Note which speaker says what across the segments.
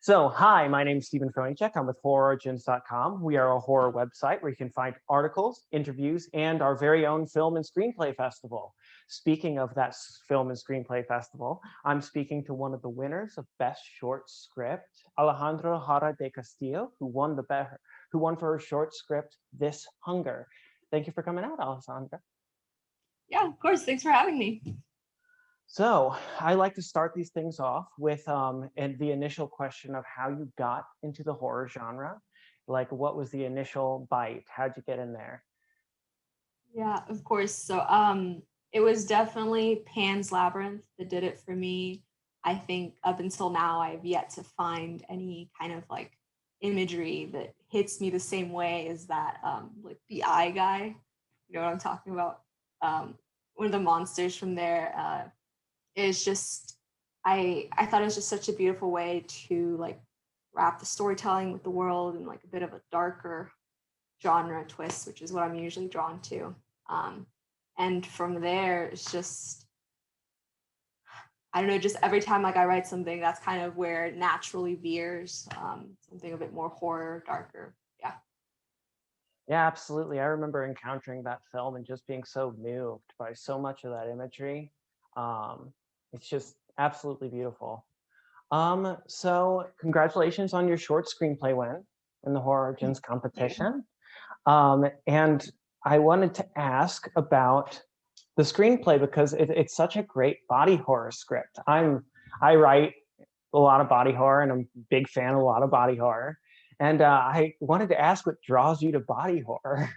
Speaker 1: So, hi, my name is Stephen Fronichek. I'm with HorrOrigins.com. We are a horror website where you can find articles, interviews, and our very own film and screenplay festival. Speaking of that film and screenplay festival, I'm speaking to one of the winners of Best Short Script, Alessandra Jara Del Castillo, who won for her short script, This Hunger. Thank you for coming out, Alessandra.
Speaker 2: Yeah, of course. Thanks for having me.
Speaker 1: So I like to start these things off with and the initial question of how you got into the horror genre. Like, what was the initial bite? How'd you get in there?
Speaker 2: Yeah, of course. So it was definitely Pan's Labyrinth that did it for me. I think up until now I've yet to find any kind of like imagery that hits me the same way as that like the eye guy. You know what I'm talking about? One of the monsters from there is just I thought it was just such a beautiful way to like wrap the storytelling with the world and like a bit of a darker genre twist, which is what I'm usually drawn to. Um, and from there, it's just I don't know, just every time like I write something, that's kind of where it naturally veers, something a bit more horror, darker. Yeah.
Speaker 1: Yeah, absolutely. I remember encountering that film and just being so moved by so much of that imagery. Um, it's just absolutely beautiful. So congratulations on your short screenplay win in the Horror Origins competition. And I wanted to ask about the screenplay because it's such a great body horror script. I write a lot of body horror and I'm a big fan of a lot of body horror. And I wanted to ask what draws you to body horror.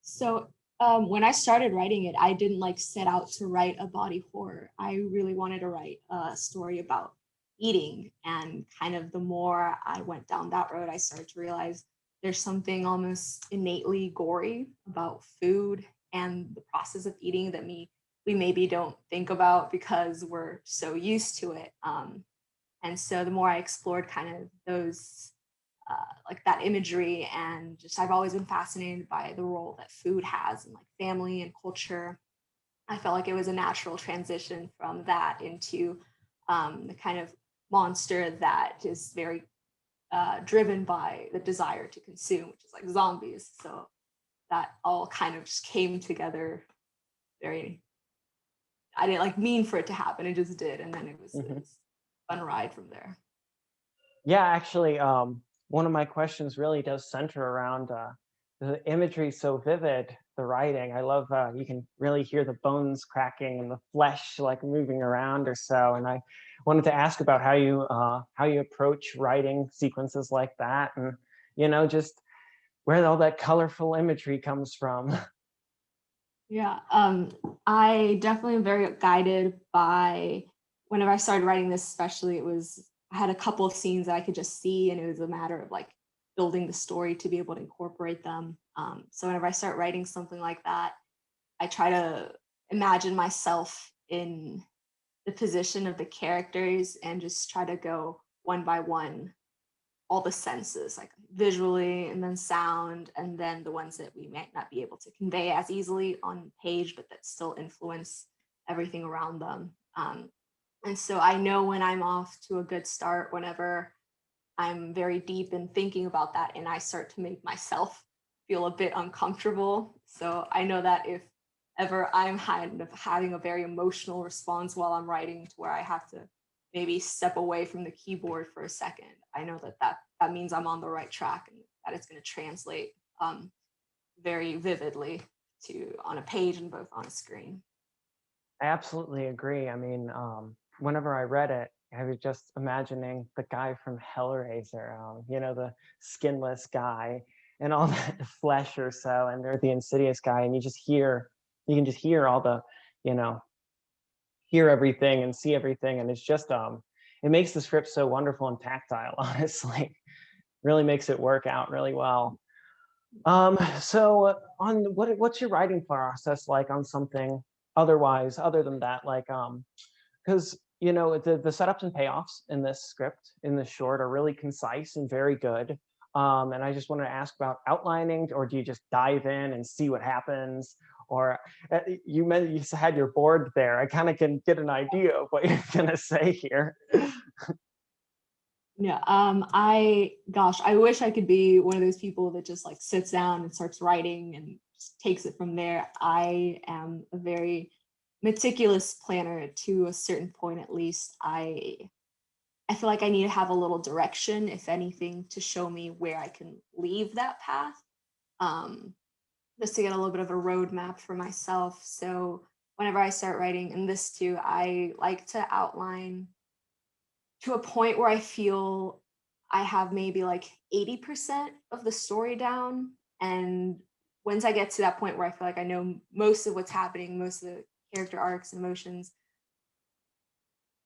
Speaker 2: So when I started writing it, I didn't like set out to write a body horror. I really wanted to write a story about eating. And kind of the more I went down that road, I started to realize there's something almost innately gory about food and the process of eating that we maybe don't think about because we're so used to it. And so the more I explored kind of those like that imagery and just I've always been fascinated by the role that food has in like family and culture. I felt like it was a natural transition from that into the kind of monster that is very driven by the desire to consume, which is like zombies. So that all kind of just came together very, I didn't like mean for it to happen. It just did. And then it was this fun ride from there.
Speaker 1: Yeah, actually, one of my questions really does center around the imagery so vivid, the writing. I love you can really hear the bones cracking and the flesh like moving around or so. And I wanted to ask about how you approach writing sequences like that, and just where all that colorful imagery comes from.
Speaker 2: Yeah, I definitely am very guided by whenever I started writing this, especially I had a couple of scenes that I could just see, and it was a matter of like building the story to be able to incorporate them. So whenever I start writing something like that, I try to imagine myself in the position of the characters and just try to go one by one all the senses, like visually and then sound, and then the ones that we might not be able to convey as easily on page, but that still influence everything around them. And so I know when I'm off to a good start, whenever I'm very deep in thinking about that and I start to make myself feel a bit uncomfortable. So I know that if ever I'm kind of having a very emotional response while I'm writing to where I have to maybe step away from the keyboard for a second, I know that means I'm on the right track and that it's going to translate very vividly to on a page and both on a screen.
Speaker 1: I absolutely agree. I mean, whenever I read it, I was just imagining the guy from Hellraiser, the skinless guy and all that flesh or so, and they're the insidious guy, and you can just hear all the, you know, hear everything and see everything, and it's just, it makes the script so wonderful and tactile, honestly. Really makes it work out really well. So on what's your writing process like on something other than that, like, because the setups and payoffs in this script, in this short, are really concise and very good. And I just wanted to ask about outlining, or do you just dive in and see what happens? Or you had your board there. I kind of can get an idea of what you're gonna say here.
Speaker 2: Yeah, I wish I could be one of those people that just like sits down and starts writing and just takes it from there. I am a very meticulous planner to a certain point, at least. I feel like I need to have a little direction, if anything, to show me where I can leave that path. Um, just to get a little bit of a roadmap for myself. So whenever I start writing, and this too, I like to outline to a point where I feel I have maybe like 80% of the story down. And once I get to that point where I feel like I know most of what's happening, most of the character arcs and emotions,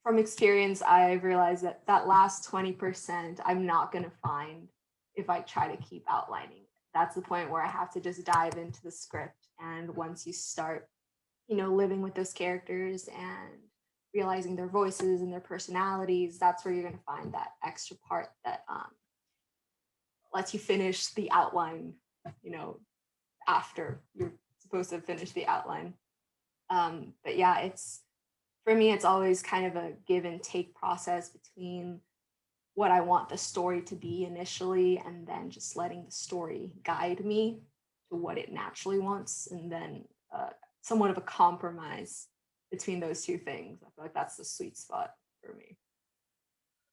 Speaker 2: from experience, I've realized that that last 20% I'm not going to find if I try to keep outlining. That's the point where I have to just dive into the script. And once you start, living with those characters and realizing their voices and their personalities, that's where you're going to find that extra part that lets you finish the outline, you know, after you're supposed to finish the outline. But yeah, it's for me, it's always kind of a give and take process between what I want the story to be initially and then just letting the story guide me to what it naturally wants, and then somewhat of a compromise between those two things. I feel like that's the sweet spot for me.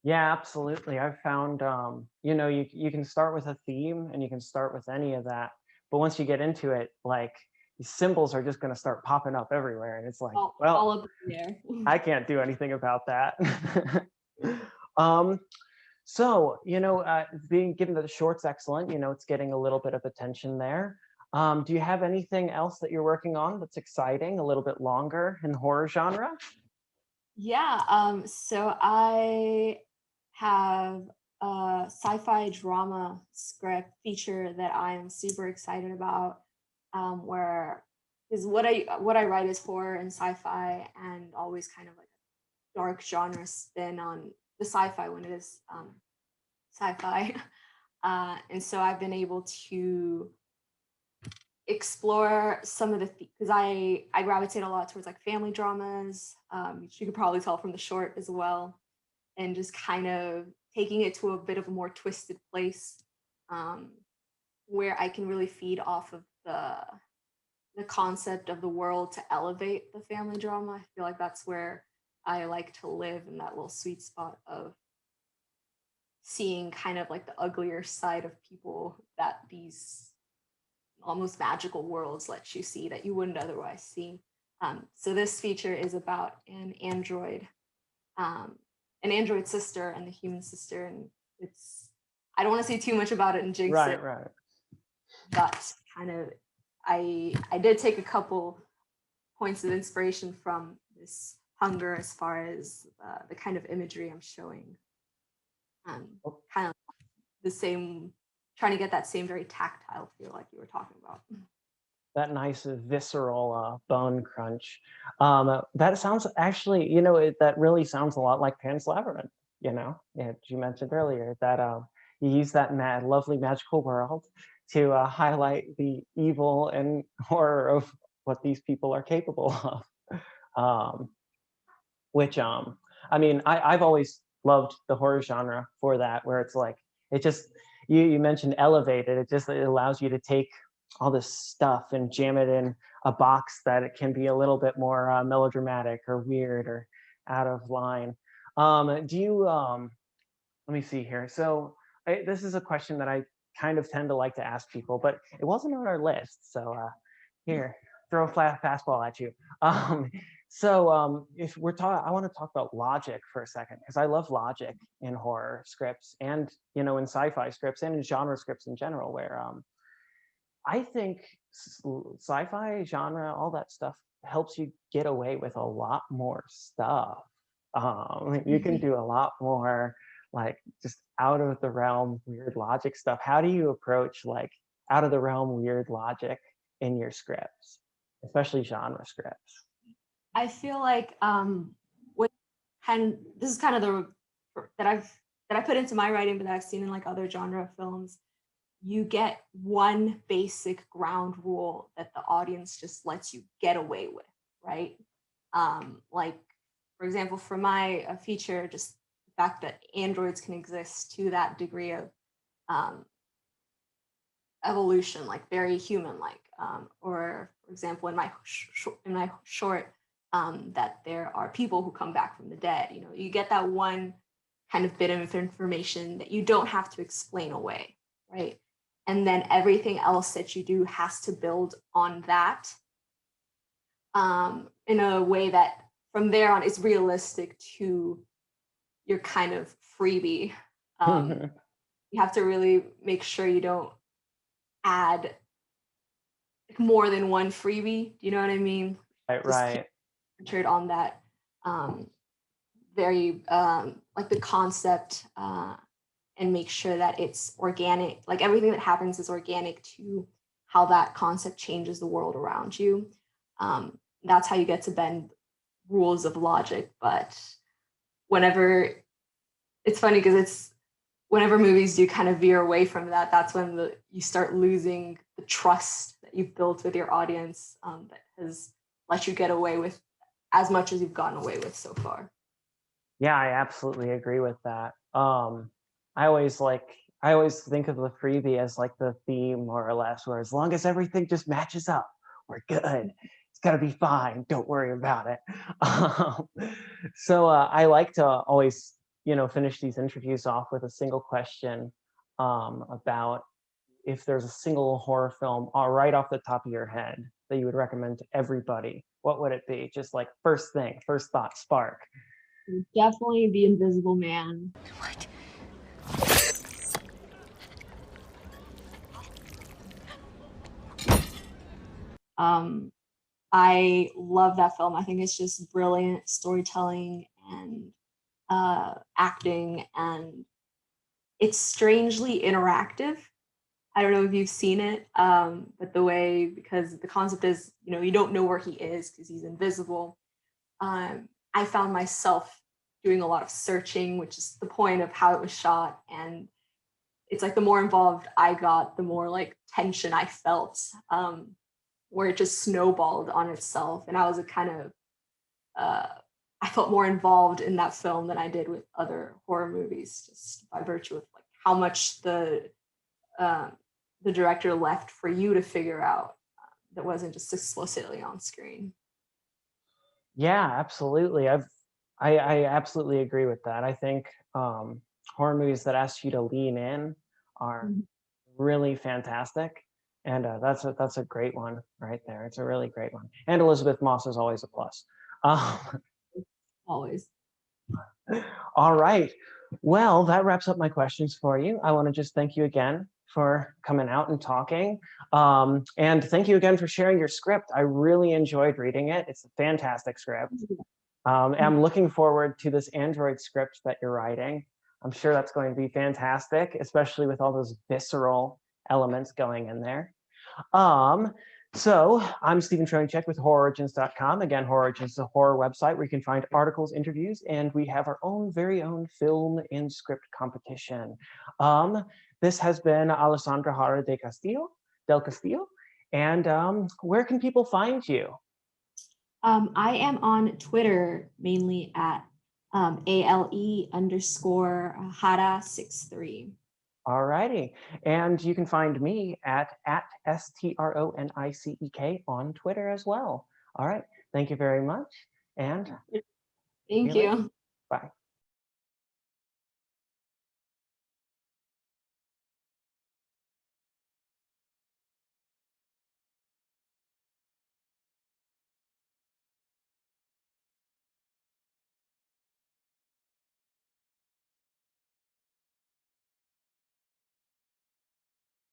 Speaker 1: Yeah, absolutely. I've found, you can start with a theme and you can start with any of that. But once you get into it, like these symbols are just going to start popping up everywhere. And it's like,
Speaker 2: All
Speaker 1: well,
Speaker 2: up in there.
Speaker 1: I can't do anything about that. um, so, being given that the short's excellent, it's getting a little bit of attention there. Do you have anything else that you're working on that's exciting, a little bit longer in the horror genre?
Speaker 2: Yeah, so I have a sci-fi drama script feature that I'm super excited about, where is what I write is horror and sci-fi, and always kind of like a dark genre spin on the sci-fi when it is sci-fi. And so I've been able to explore some of the because I gravitate a lot towards like family dramas, which you could probably tell from the short as well, and just kind of taking it to a bit of a more twisted place, um, where I can really feed off of the concept of the world to elevate the family drama. I feel like that's where I like to live, in that little sweet spot of seeing kind of like the uglier side of people that these almost magical worlds let you see that you wouldn't otherwise see. So this feature is about um, an android sister and the human sister, and it's I don't want to say too much about it and jinx it,
Speaker 1: Right.
Speaker 2: but kind of I did take a couple points of inspiration from this hunger as far as the kind of imagery I'm showing. Kind of the same, trying to get that same very tactile feel like you were talking about.
Speaker 1: That nice visceral bone crunch. That sounds actually, that really sounds a lot like Pan's Labyrinth. You mentioned earlier that you use that lovely magical world to highlight the evil and horror of what these people are capable of. Um, which I mean, I've always loved the horror genre for that, where it's like it just you mentioned elevated. It allows you to take all this stuff and jam it in a box that it can be a little bit more melodramatic or weird or out of line. Do you let me see here. So this is a question that I kind of tend to like to ask people, but it wasn't on our list. So here, throw a flat fastball at you. If we're talking, I want to talk about logic for a second, because I love logic in horror scripts and, in sci-fi scripts and in genre scripts in general, where I think sci-fi genre, all that stuff helps you get away with a lot more stuff. You can do a lot more like just out of the realm weird logic stuff. How do you approach like out of the realm weird logic in your scripts, especially genre scripts?
Speaker 2: I feel like what and this is kind of the that I put into my writing, but that I've seen in like other genre films. You get one basic ground rule that the audience just lets you get away with, right? Like for example, for my feature, just fact that androids can exist to that degree of evolution, like very human-like, or for example, in my short, that there are people who come back from the dead. You know, you get that one kind of bit of information that you don't have to explain away, right? And then everything else that you do has to build on that, in a way that from there on is realistic to your kind of freebie. You have to really make sure you don't add more than one freebie. Do you know what I mean?
Speaker 1: Right.
Speaker 2: Centered on that very like the concept, and make sure that it's organic. Like everything that happens is organic to how that concept changes the world around you. That's how you get to bend rules of logic. But whenever, it's funny because it's whenever movies do kind of veer away from that, that's when you start losing the trust that you've built with your audience, that has let you get away with as much as you've gotten away with so far.
Speaker 1: Yeah, I absolutely agree with that. I always think of the freebie as like the theme, more or less, where as long as everything just matches up, we're good. It's gonna be fine. Don't worry about it. So I like to always, finish these interviews off with a single question, about if there's a single horror film right off the top of your head that you would recommend to everybody. What would it be? Just like first thought, spark.
Speaker 2: Definitely The Invisible Man.
Speaker 3: What?
Speaker 2: I love that film. I think it's just brilliant storytelling and acting, and it's strangely interactive. I don't know if you've seen it, but because the concept is, you don't know where he is because he's invisible. I found myself doing a lot of searching, which is the point of how it was shot. And it's like the more involved I got, the more like tension I felt, where it just snowballed on itself. And I was I felt more involved in that film than I did with other horror movies, just by virtue of like how much the director left for you to figure out, that wasn't just explicitly on screen.
Speaker 1: Yeah, absolutely. I absolutely agree with that. I think horror movies that ask you to lean in are really fantastic, and that's a great one right there. It's a really great one. And Elizabeth Moss is always a plus.
Speaker 2: Always.
Speaker 1: All right. Well, that wraps up my questions for you. I want to just thank you again for coming out and talking. And thank you again for sharing your script. I really enjoyed reading it. It's a fantastic script. I'm looking forward to this Android script that you're writing. I'm sure that's going to be fantastic, especially with all those visceral elements going in there. So I'm Stephen Tronichek with HorrOrigins.com. Again, HorrOrigins is a horror website where you can find articles, interviews, and we have our very own film and script competition. This has been Alessandra Jara Del Castillo. And where can people find you?
Speaker 2: I am on Twitter, mainly at ALE_Jara63.
Speaker 1: All righty. And you can find me at STRONICEK on Twitter as well. All right. Thank you very much. And
Speaker 2: thank you.
Speaker 1: Bye.